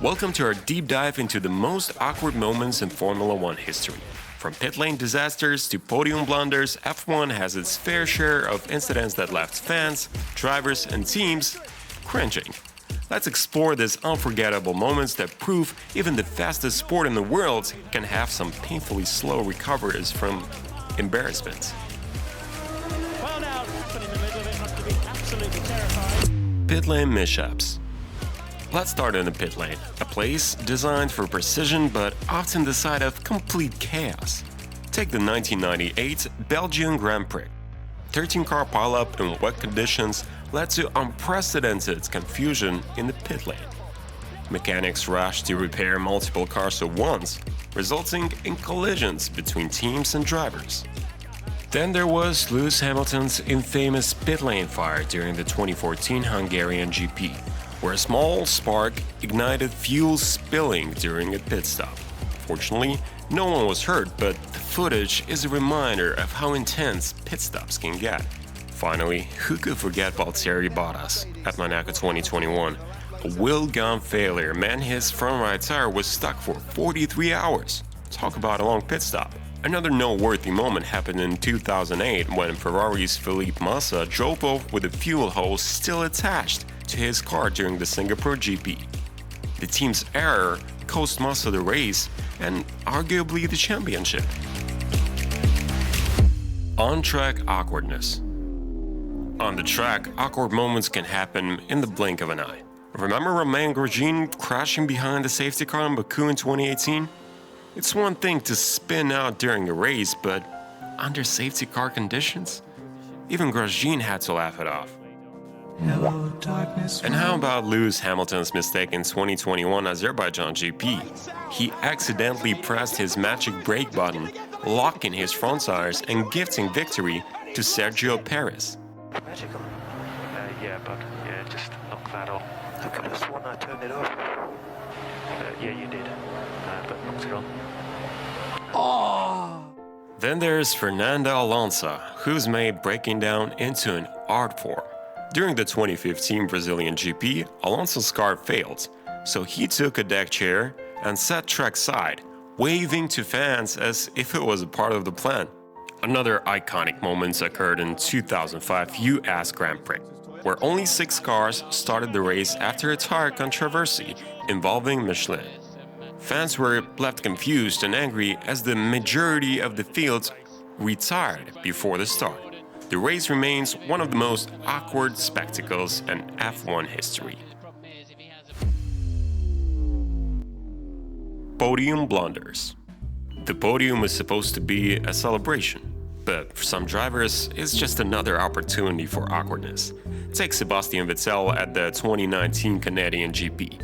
Welcome to our deep dive into the most awkward moments in Formula One history. From pit lane disasters to podium blunders, F1 has its fair share of incidents that left fans, drivers, and teams cringing. Let's explore these unforgettable moments that prove even the fastest sport in the world can have some painfully slow recoveries from embarrassment. Well, now, but in the middle of it must have been absolutely terrifying. Pit lane mishaps. Let's start in the pit lane, a place designed for precision but often the site of complete chaos. Take the 1998 Belgian Grand Prix. 13-car pileup in wet conditions led to unprecedented confusion in the pit lane. Mechanics rushed to repair multiple cars at once, resulting in collisions between teams and drivers. Then there was Lewis Hamilton's infamous pit lane fire during the 2014 Hungarian GP, where a small spark ignited fuel spilling during a pit stop. Fortunately, no one was hurt, but the footage is a reminder of how intense pit stops can get. Finally, who could forget Valtteri Bottas at Monaco 2021? A wheel-gun failure meant his front right tire was stuck for 43 hours. Talk about a long pit stop. Another noteworthy moment happened in 2008 when Ferrari's Felipe Massa drove off with a fuel hose still attached to his car during the Singapore GP. The team's error cost Massa the race and arguably the championship. On-track awkwardness. On the track, awkward moments can happen in the blink of an eye. Remember Romain Grosjean crashing behind the safety car in Baku in 2018? It's one thing to spin out during a race, but under safety car conditions? Even Grosjean had to laugh it off. Hello, darkness. And how about Lewis Hamilton's mistake in 2021 Azerbaijan GP? He accidentally pressed his magic brake button, locking his front tires and gifting victory to Sergio Perez. Magical. Just knock that off. I could have sworn I turned it off. Yeah, you did. But knocked it on. Then there's Fernando Alonso, who's made breaking down into an art form. During the 2015 Brazilian GP, Alonso's car failed, so he took a deck chair and sat trackside, waving to fans as if it was a part of the plan. Another iconic moment occurred in 2005 US Grand Prix, where only 6 cars started the race after a tire controversy involving Michelin. Fans were left confused and angry as the majority of the field retired before the start. The race remains one of the most awkward spectacles in F1 history. Podium blunders. The podium was supposed to be a celebration, but for some drivers, it's just another opportunity for awkwardness. Take Sebastian Vettel at the 2019 Canadian GP.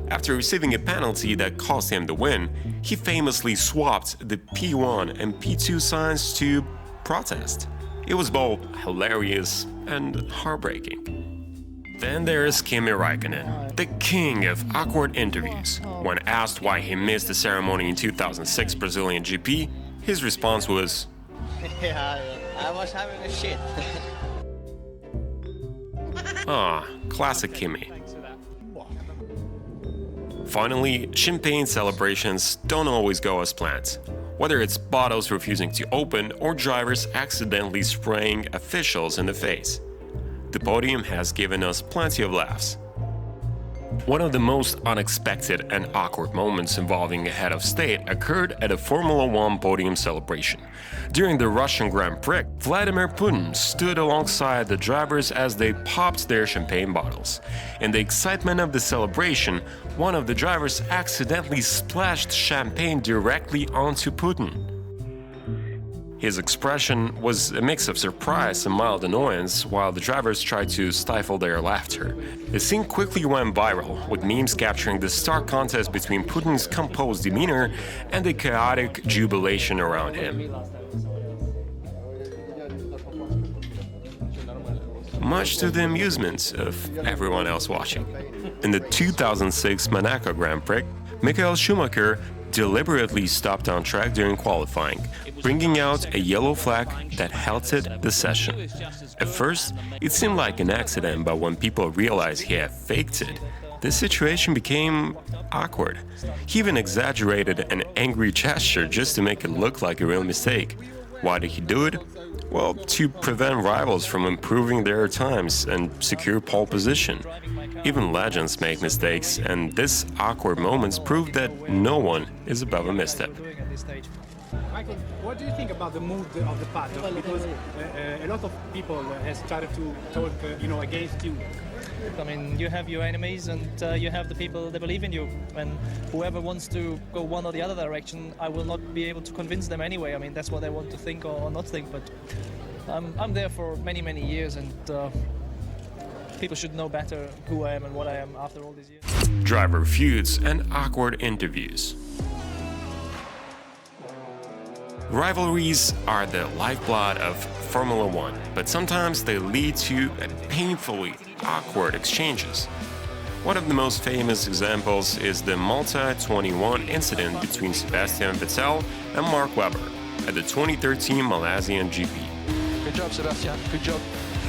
After receiving a penalty that cost him the win, he famously swapped the P1 and P2 signs to protest. It was both hilarious and heartbreaking. Then there's Kimi Räikkönen, the king of awkward interviews. When asked why he missed the ceremony in 2006 Brazilian GP, his response was, Yeah, I was having a shit. Classic Kimi. Finally, champagne celebrations don't always go as planned. Whether it's bottles refusing to open or drivers accidentally spraying officials in the face. The podium has given us plenty of laughs. One of the most unexpected and awkward moments involving a head of state occurred at a Formula One podium celebration. During the Russian Grand Prix, Vladimir Putin stood alongside the drivers as they popped their champagne bottles. In the excitement of the celebration, one of the drivers accidentally splashed champagne directly onto Putin. His expression was a mix of surprise and mild annoyance while the drivers tried to stifle their laughter. The scene quickly went viral, with memes capturing the stark contrast between Putin's composed demeanor and the chaotic jubilation around him. Much to the amusement of everyone else watching. In the 2006 Monaco Grand Prix, Michael Schumacher deliberately stopped on track during qualifying, bringing out a yellow flag that halted the session. At first, it seemed like an accident, but when people realized he had faked it, The situation became awkward. He even exaggerated an angry gesture just to make it look like a real mistake. Why did he do it? Well, to prevent rivals from improving their times and secure pole position. Even legends make mistakes, and this awkward moments prove that no one is above a misstep. Michael, what do you think about the mood of the paddock? Because a lot of people have started to talk, against you. I mean, you have your enemies and you have the people that believe in you. And whoever wants to go one or the other direction, I will not be able to convince them anyway. I mean, that's what they want to think or not think. But I'm there for many, many years, and people should know better who I am and what I am after all these years. Driver feuds and awkward interviews. Rivalries are the lifeblood of Formula One, but sometimes they lead to painfully awkward exchanges. One of the most famous examples is the Malta 21 incident between Sebastian Vettel and Mark Webber at the 2013 Malaysian GP. Good job, Sebastian. Good job.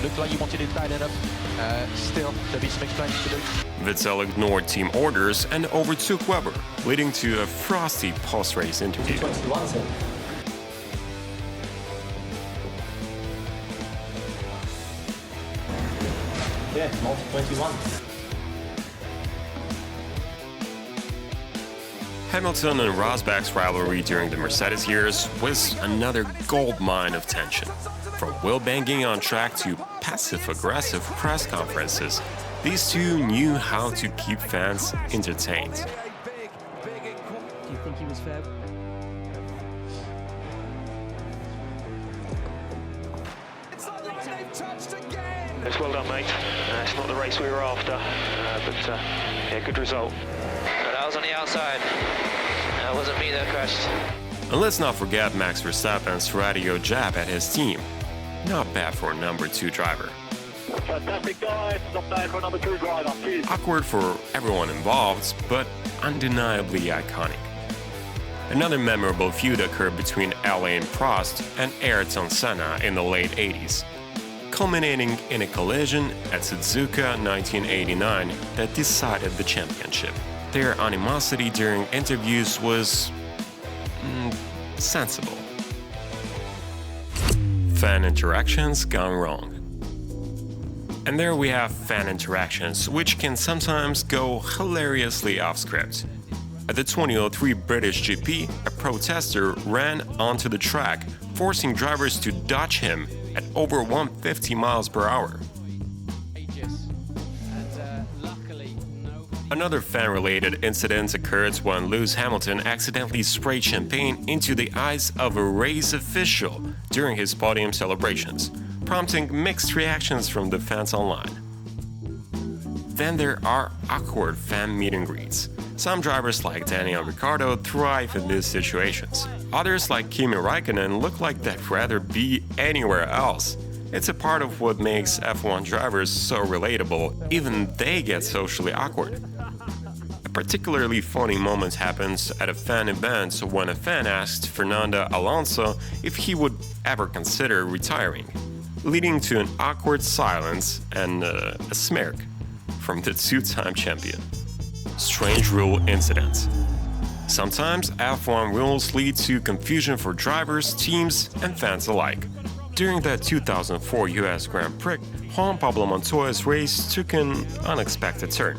Looked like you wanted it bad enough. Still, there'll be some explaining to do. Vettel ignored team orders and overtook Webber, leading to a frosty post-race interview. Yeah, Malta 21. Hamilton and Rosberg's rivalry during the Mercedes years was another goldmine of tension. From wheel-banging on track to passive-aggressive press conferences, these two knew how to keep fans entertained. Do you think he was fair? It's well done, mate. It's not the race we were after, but yeah, good result. But I was on the outside. It wasn't me that crashed. And let's not forget Max Verstappen's radio jab at his team. Not bad for a number 2 driver. Fantastic, guys. Not bad for a number 2 driver. Cheers. Awkward for everyone involved, but undeniably iconic. Another memorable feud occurred between Alain Prost and Ayrton Senna in the late 80s, culminating in a collision at Suzuka 1989 that decided the championship. Their animosity during interviews was sensible. Fan interactions gone wrong. And there we have fan interactions, which can sometimes go hilariously off script. At the 2003 British GP, a protester ran onto the track, forcing drivers to dodge him at over 150 miles per hour. Another fan-related incident occurred when Lewis Hamilton accidentally sprayed champagne into the eyes of a race official during his podium celebrations, prompting mixed reactions from the fans online. Then there are awkward fan meet and greets. Some drivers like Daniel Ricciardo thrive in these situations. Others like Kimi Räikkönen look like they'd rather be anywhere else. It's a part of what makes F1 drivers so relatable, even they get socially awkward. A particularly funny moment happens at a fan event when a fan asked Fernando Alonso if he would ever consider retiring, leading to an awkward silence and a smirk from the 2-time champion. Strange rule incidents. Sometimes F1 rules lead to confusion for drivers, teams, and fans alike. During that 2004 US Grand Prix, Juan Pablo Montoya's race took an unexpected turn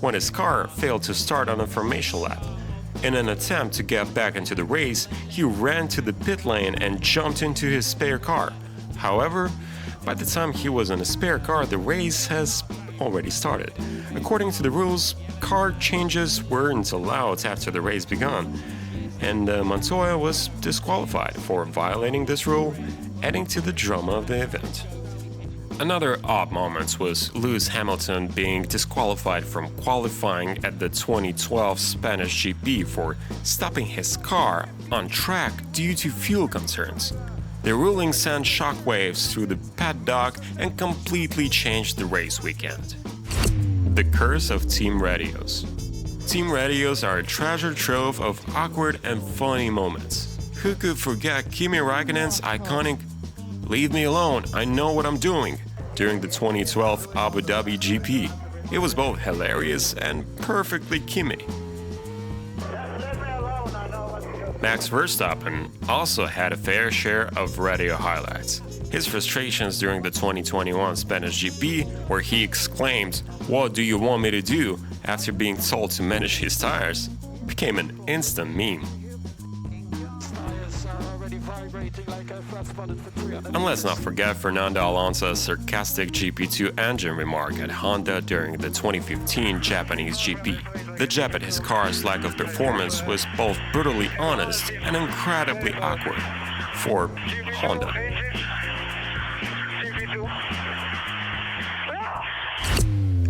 when his car failed to start on a formation lap. In an attempt to get back into the race, he ran to the pit lane and jumped into his spare car. However, by the time he was in a spare car, the race has already started. According to the rules, car changes weren't allowed after the race began, and Montoya was disqualified for violating this rule, adding to the drama of the event. Another odd moment was Lewis Hamilton being disqualified from qualifying at the 2012 Spanish GP for stopping his car on track due to fuel concerns. The ruling sent shockwaves through the paddock and completely changed the race weekend. The curse of team radios. Team radios are a treasure trove of awkward and funny moments. Who could forget Kimi Räikkönen's iconic "Leave me alone, I know what I'm doing" during the 2012 Abu Dhabi GP, It was both hilarious and perfectly Kimi. Max Verstappen also had a fair share of radio highlights. His frustrations during the 2021 Spanish GP, where he exclaimed, "What do you want me to do?" after being told to manage his tires, became an instant meme. And let's not forget Fernando Alonso's sarcastic GP2 engine remark at Honda during the 2015 Japanese GP. The jab at his car's lack of performance was both brutally honest and incredibly awkward for Honda.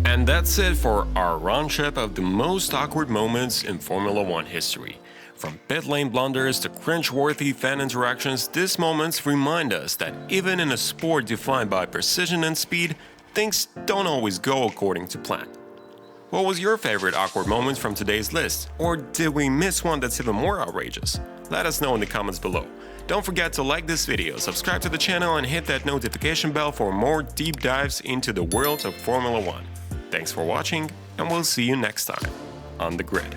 And that's it for our roundup of the most awkward moments in Formula One history. From pit lane blunders to cringe-worthy fan interactions, these moments remind us that even in a sport defined by precision and speed, things don't always go according to plan. What was your favorite awkward moment from today's list? Or did we miss one that's even more outrageous? Let us know in the comments below. Don't forget to like this video, subscribe to the channel, and hit that notification bell for more deep dives into the world of Formula One. Thanks for watching, and we'll see you next time on The Grid.